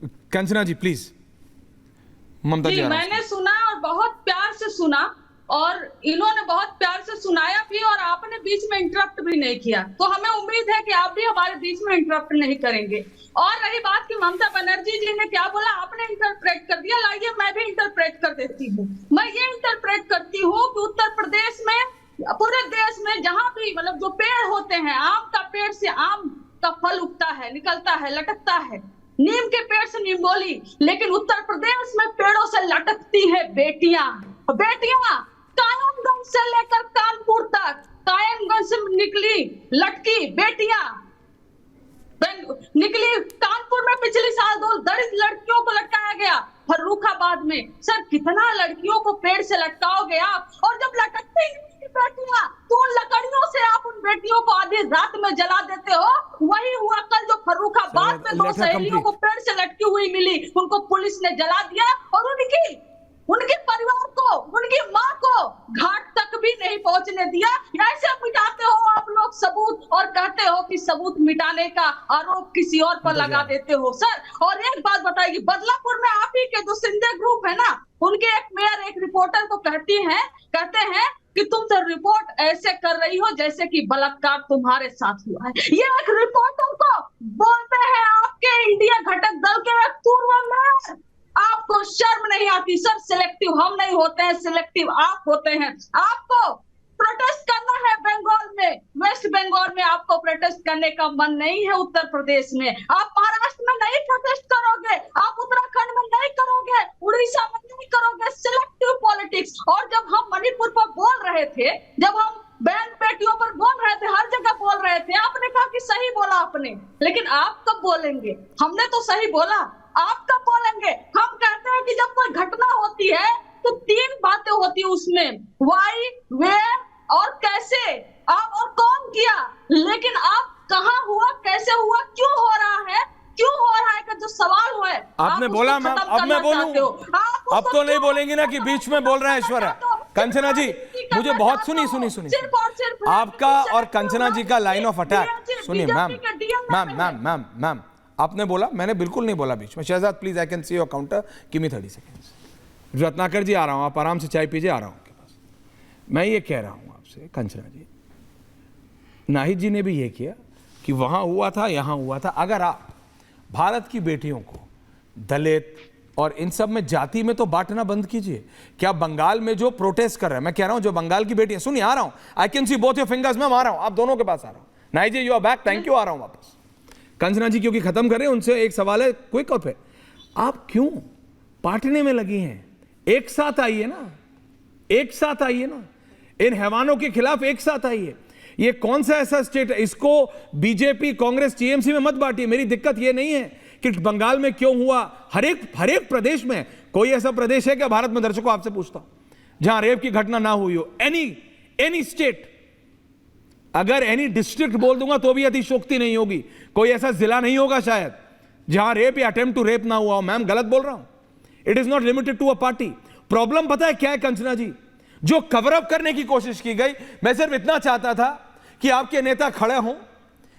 Kanchana ji please. ममता जी मैंने सुना और बहुत प्यार से सुना, और इन्होंने बहुत प्यार से सुनाया भी, और आपने बीच में इंटरप्ट भी नहीं किया, तो हमें उम्मीद है कि आप भी हमारे बीच में इंटरप्ट नहीं करेंगे। और रही बात कि ममता बनर्जी जी ने क्या बोला, आपने इंटरप्रेट कर दिया, लाइए मैं भी इंटरप्रेट कर देती हूँ। मैं ये इंटरप्रेट करती हूँ कि उत्तर प्रदेश में, पूरे देश में जहां भी मतलब जो पेड़ होते हैं, आम का पेड़ से आम का फल उगता है, निकलता है, लटकता है, नीम के पेड़ से निम्बोली, लेकिन उत्तर प्रदेश में पेड़ों से लटकती है बेटियां। बेटियां कायमगंज से लेकर कानपुर तक, कायमगंज से निकली लटकी बेटियां निकली, कानपुर में पिछले साल 2 दलित लड़कियों को लटकाया गया, फर्रुखाबाद में। सर कितना लड़कियों को पेड़ से लटकाओगे आप? और जब लटकती बेटियां, तो उन लकड़ियों से आप उन बेटियों को आधी रात में जला देते हो। वही हुआ कल, जो फर्रुखाबाद में 2 सहेलियों को पेड़ से लटकी हुई मिली, उनको पुलिस ने जला दिया, और उनके परिवार को, उनकी मां को घाट तक भी नहीं पहुंचने दिया। ऐसे मिटाते हो आप लोग सबूत, और कहते हो कि सबूत मिटाने का आरोप किसी और पर लगा देते हो। सर और एक बात बताइए, बदलापुर में आप ही के जो सिंधे ग्रुप है ना, उनके एक मेयर एक रिपोर्टर को कहते हैं कि तुम तो रिपोर्ट ऐसे कर रही हो जैसे कि बलात्कार तुम्हारे साथ हुआ है। ये एक रिपोर्टर को बोलते हैं आपके इंडिया घटक दल के एक पूर्व मेयर। आपको शर्म नहीं आती? सर सिलेक्टिव हम नहीं होते हैं, सिलेक्टिव आप होते हैं। आपको प्रोटेस्ट करना है बंगाल में, वेस्ट बंगाल में आपको प्रोटेस्ट करने का मन नहीं है। उत्तर प्रदेश में आप, महाराष्ट्र में नहीं प्रोटेस्ट करोगे, आप उत्तराखंड में नहीं करोगे, उड़ीसा में नहीं करोगे। Selective politics. और जब हम मणिपुर पर बोल रहे थे, जब हम बहन बेटियों पर बोल रहे थे, हर जगह बोल रहे थे, आपने कहा कि सही बोला आपने, लेकिन आप कब बोलेंगे? हमने तो सही बोला, आप कब बोलेंगे? हम कहते हैं कि जब कोई घटना होती है तो 3 बातें होती है उसमें, व्हाई, वेयर और कैसे, आप और कौन किया। लेकिन आप कहां हुआ, कैसे हुआ, क्यों हो रहा है, क्यों हो रहा है का जो सवाल है, आपने बोला मैम, अब मैं बोलूं? अब तो नहीं बोलेंगी ना कि बीच में बोल रहा है ऐश्वर्या। कंचना जी मुझे बहुत सुनी आपका और कंचना जी का लाइन ऑफ अटैक सुनिए। मैम आपने बोला, मैंने बिल्कुल नहीं बोला बीच में। Shahzad please, I can see your counter, give me 30 seconds. Ratnakar ji आ रहा हूं, आप आराम से चाय पीजिए, आ रहा हूं आपके पास। मैं ये कह रहा हूं आपसे कंचना जी, नाहिद जी ने भी ये किया कि वहां हुआ था, यहां हुआ था। अगर आप भारत की बेटियों को दलित और इन सब में जाति में तो बांटना बंद कीजिए। क्या बंगाल में जो प्रोटेस्ट कर रहे हैं, मैं कह रहा हूं जो बंगाल की बेटी है, सुनिए आ रहा हूं, आई can C both your fingers, मैं आ रहा हूं, आप दोनों के पास आ रहा हूं। Nahid ji you are back, thank you, आ रहा हूं वापस। कंचना जी क्योंकि खत्म कर रहे हैं, उनसे एक सवाल है क्विक ऑफ है, आप क्यों बांटने में लगी हैं? एक साथ आइए ना, एक साथ आइए ना, इन हैवानों के खिलाफ एक साथ आइए। ये कौन सा ऐसा स्टेट है, इसको बीजेपी कांग्रेस टीएमसी में मत बांटिए। मेरी दिक्कत ये नहीं है कि बंगाल में क्यों हुआ, हर एक प्रदेश में। कोई ऐसा प्रदेश है क्या भारत में, दर्शकों आपसे पूछता हूं, जहां रेप की घटना ना हुई हो? एनी स्टेट, अगर एनी डिस्ट्रिक्ट बोल दूंगा तो भी अतिशोक्ति नहीं होगी। कोई ऐसा जिला नहीं होगा शायद जहां रेप या अटेम्प्ट टू रेप ना हुआ हो। मैम गलत बोल रहा हूं? It is not limited to a party. Problem पता है क्या है कंचना जी? जो कवर अप करने की कोशिश की गई, मैं सिर्फ इतना चाहता था कि आपके नेता खड़े हों,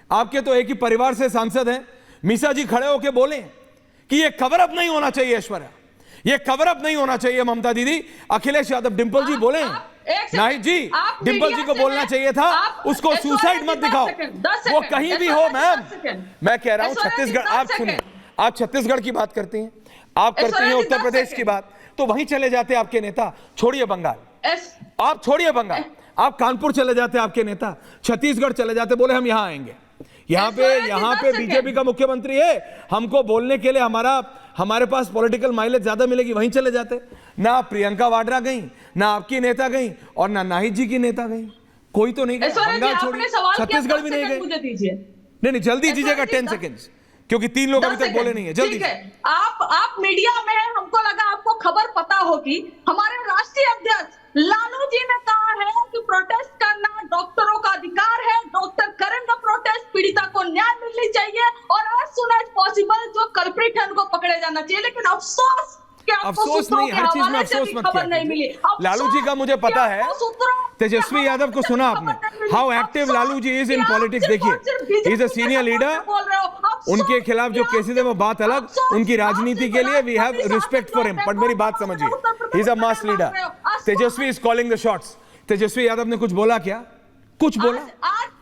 आपके तो एक ही परिवार से सांसद हैं, मीसा जी खड़े होकर बोले कि यह कवर अप नहीं होना चाहिए ऐश्वर्या, यह कवर अप नहीं होना चाहिए ममता दीदी। अखिलेश यादव, डिंपल जी बोले, नाहिद जी डिंपल जी को बोलना चाहिए था उसको सुसाइड मत दिखाओ, वो कहीं भी हो। मैम मैं कह रहा हूं छत्तीसगढ़, आप सुनिए, आप छत्तीसगढ़ की बात करती हैं, आप करती हैं उत्तर प्रदेश की बात, तो वहीं चले जाते आपके नेता। छोड़िए बंगाल, आप छोड़िए बंगाल, आप कानपुर चले जाते आपके नेता, छत्तीसगढ़ चले जाते, बोले हम यहां आएंगे। यहाँ पे बीजेपी का मुख्यमंत्री है, हमको बोलने के लिए हमारे पास पॉलिटिकल माइलेज ज्यादा मिलेगी, वहीं चले जाते। ना प्रियंका वाड्रा गई, ना आपकी नेता गई, और ना नाहिद जी की नेता गई, कोई तो नहीं गया। बंगाल छोड़िए, छत्तीसगढ़ भी नहीं गए। नहीं जल्दी दीजिएगा 10 सेकेंड्स, क्योंकि 3 लोग अभी तक बोले नहीं है। जल्दी आप मीडिया में हैं, हमको लगा आपको खबर पता होगी। हमारे राष्ट्रीय अध्यक्ष लालू जी ने कहा है कि प्रोटेस्ट करना डॉक्टरों का अधिकार है, डॉक्टर करेंगे प्रोटेस्ट, पीड़िता को न्याय मिलनी चाहिए, और एज सून एज पॉसिबल जो कल्प्रिट है उनको पकड़े जाना चाहिए। लेकिन अफसोस नहीं, हर चीज में अफसोस मत किया। लालू जी का मुझे पता है, तेजस्वी यादव को सुना आपने, how active Lalu ji is in politics. देखिए he is a senior leader. उनके खिलाफ जो केसेस है वो बात अलग, उनकी राजनीति के लिए we have respect for him, but मेरी बात समझिए, he is a mass leader. Tejashwi is calling the shots. Tejashwi Yadav ने कुछ बोला क्या? कुछ बोला?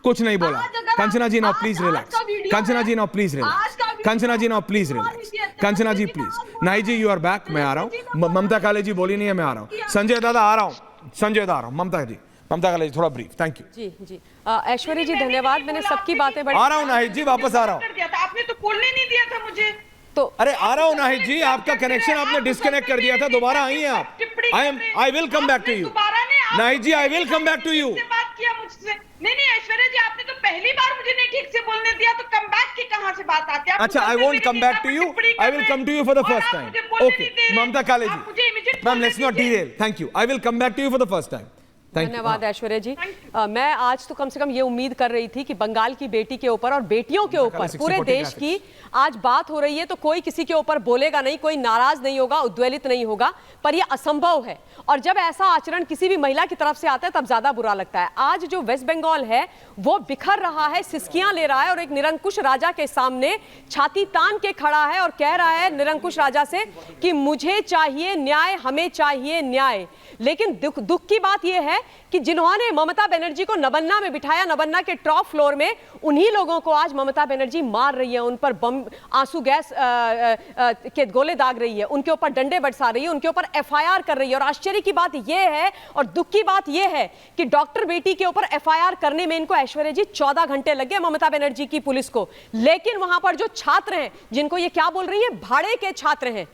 कुछ नहीं बोला। Kanchana ji now please relax, Kanchana ji now please relax, Kanchana ji now please relax, Kanchana ji please. नाई जी यू आर बैक, मैं आ रहा हूं। ममता काले जी बोली नहीं है, मैं आ रहा हूं। संजय दादा आ रहा हूं, संजय दादा आ रहा हूं। ममता जी, ममता काले जी थोड़ा ब्रीफ, थैंक यू। जी जी ऐश्वर्या जी धन्यवाद, मैंने सबकी बातें आ रहा हूं नाहिद जी, वापस आ रहा हूं। आपने तो बोलने नहीं दिया था मुझे। तो अरे आ रहा हूं नाहिद जी, आपका कनेक्शन आपने डिस्कनेक्ट कर दिया था, दोबारा आई हैं आप। I will come back to you Nahid ji, I will come back to you. बात किया मुझसे, नहीं ऐश्वर्या जी, आपने तो पहली बार मुझे नहीं ठीक से बोलने दिया, तो कम बैक की कहां से बात आती है? अच्छा, I won't come back to you, I will come to you for the first time. Okay Mamata Kale ji, ma'am let's not derail, thank you, I will come back to you for the first time. धन्यवाद ऐश्वर्या जी। मैं आज तो कम से कम ये उम्मीद कर रही थी कि बंगाल की बेटी के ऊपर और बेटियों के ऊपर पूरे देश की आज बात हो रही है, तो कोई किसी के ऊपर बोलेगा नहीं, कोई नाराज नहीं होगा, उद्वेलित नहीं होगा, पर यह असंभव है। और जब ऐसा आचरण किसी भी महिला की तरफ से आता है तब ज्यादा बुरा लगता है। आज जो वेस्ट बंगाल है वो बिखर रहा है, सिसकियां ले रहा है और एक निरंकुश राजा के सामने छाती तान के खड़ा है और कह रहा है निरंकुश राजा से कि मुझे चाहिए न्याय, हमें चाहिए न्याय। लेकिन दुख की बात यह है कि जिन्होंने ममता बनर्जी को नबन्ना में बिठाया, नबन्ना के टॉप फ्लोर में, उन्हीं लोगों को आज ममता बनर्जी मार रही है, उन पर बम, आंसू गैस के गोले दाग रही है, उनके ऊपर डंडे बरसा रही है, उनके ऊपर एफआईआर कर रही है। और आश्चर्य की बात यह है और दुख की बात यह है कि डॉक्टर बेटी के ऊपर एफआईआर करने में इनको ऐश्वर्या जी 14 घंटे लग गए, ममता बनर्जी की पुलिस को। लेकिन वहां पर जो छात्र हैं, जिनको ये क्या बोल रही है, भाड़े के छात्र हैं,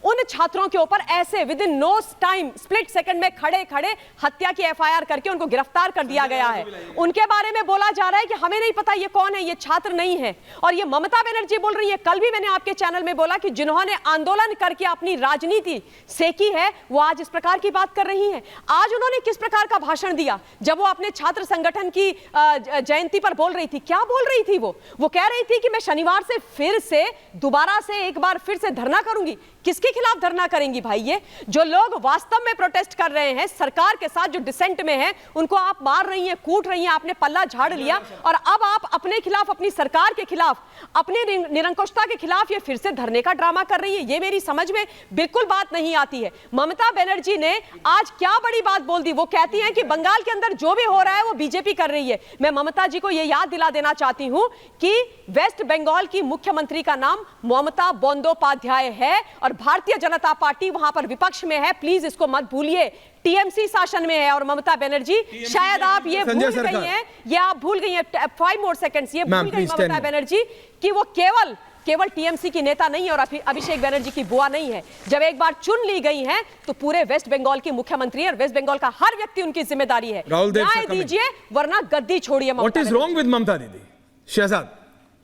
उन छात्रों के ऊपर ऐसे within no time, split second में खड़े खड़े हत्या की एफआईआर करके उनको गिरफ्तार कर दिया गया है। उनके बारे में बोला जा रहा है कि हमें नहीं पता ये कौन है, ये छात्र नहीं है। और ये ममता बनर्जी बोल रही है, कल भी मैंने आपके चैनल में बोला कि जिन्होंने आंदोलन करके अपनी राजनीति सेकी है वो आज इस प्रकार की बात कर रही है। आज उन्होंने किस प्रकार का भाषण दिया जब वो अपने छात्र संगठन की जयंती पर बोल रही थी? क्या बोल रही थी वो कह रही थी कि मैं शनिवार से फिर से दोबारा से एक बार फिर से धरना करूंगी। किसके खिलाफ धरना करेंगी भाई? ये जो लोग वास्तव में प्रोटेस्ट कर रहे हैं, सरकार के साथ जो डिसेंट में है, उनको आप मार रही हैं, कूट रही हैं, आपने पल्ला झाड़ लिया और अब आप अपने खिलाफ, अपनी सरकार के खिलाफ, अपने निरंकुशता के खिलाफ ये फिर से धरने का ड्रामा कर रही है। ये मेरी समझ में बिल्कुल बात नहीं आती है। ममता बनर्जी ने आज क्या बड़ी बात बोल दी? वो कहती हैं कि बंगाल के अंदर जो भी हो रहा है वो बीजेपी कर रही है। मैं ममता जी को यह याद दिला देना चाहती हूं कि वेस्ट बंगाल की मुख्यमंत्री का नाम ममता बंदोपाध्याय है और भारतीय जनता पार्टी वहां पर विपक्ष में है। प्लीज इसको मत भूलिए, टीएमसी शासन में है और ममता बनर्जी, शायद आप ये भूल गई हैं, ये आप भूल गई हैं, 5 मोर सेकंड्स, ये भूल गई ममता बनर्जी कि वो केवल टीएमसी की नेता नहीं है और अभिषेक बनर्जी की बुआ नहीं है। जब एक बार चुन ली गई हैं तो पूरे वेस्ट बंगाल की मुख्यमंत्री और वेस्ट बंगाल का हर व्यक्ति उनकी जिम्मेदारी है। न्याय दीजिए वरना गद्दी छोड़िए। व्हाट इज रॉन्ग विद ममता दीदी? शहजाद